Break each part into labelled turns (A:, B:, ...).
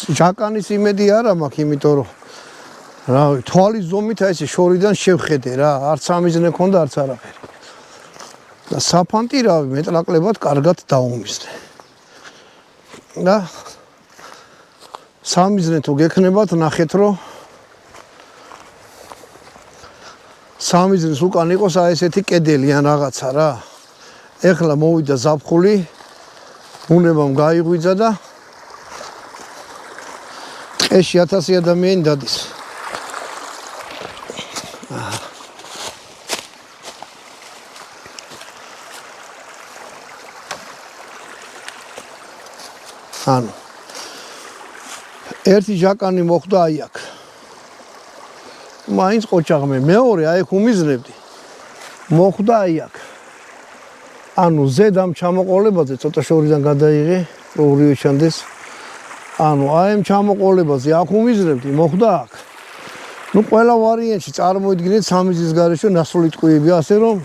A: ჯაკანის იმედი არა მაქვს, იმიტომ რომ რავი, თვალის ზომით აი ესე შორიდან შევხედე რა, არც ამიზნე ქონდა, არც არაფერი. და საფანტი რავი, მეტნაკლებად კარგად დაუმიზნე. და სამიზნე თუ გექნებათ, ნახეთ რომ სამიზნეს უკან იყოს აი ესეთი კედელი ან რაღაცა რა. ეხლა მოვიდა ზაფხული, უნებამ გაიღვიძა და ტყეში 1000 ადამიანი დადის. ანუ ერთი ჯაკანი მოხვდა აი აქ. მაინც ყოჩაღმე, მეორე აი აქ უმიზნებდი. მოხვდა აი აქ. ანუ ზედ ამ ჩამოყოლებაზე ცოტა შორიდან გადაიღე, ორივე ჩანდეს. ანუ აი ამ ჩამოყოლებაზე აქ უმიზნებდი, მოხვდა აქ. ნუ ყველა ვარიანტში წარმოიდგინეთ სამიზის გარეშე ნასროლი ტყვიებია, ასე რომ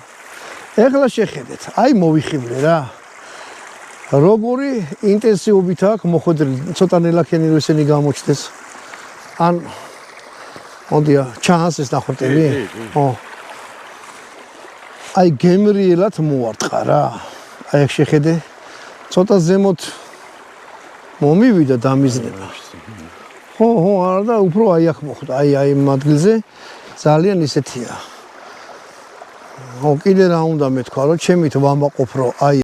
A: ეხლა შეხედეთ, აი მოვიხიბლე რა. როგორი ინტენსივობით აქვს მოხვედრილი, ცოტა ნელაქენილი ესენი გამოჩნდეს. ან მოდია, ჩანს ეს ნახორტები? ო. აი გემრიელად მოვარტყა რა. აი აქ შეხედე, ცოტა ზემოთ მომივიდა დამიზნება. ხო, არა და უფრო აი აქ მოხვდა, აი ამ ადგილზე ძალიან ისეთია. ო, კიდე რა უნდა მეთქვა, რომ ჩემით ვამაყოფ, რომ აი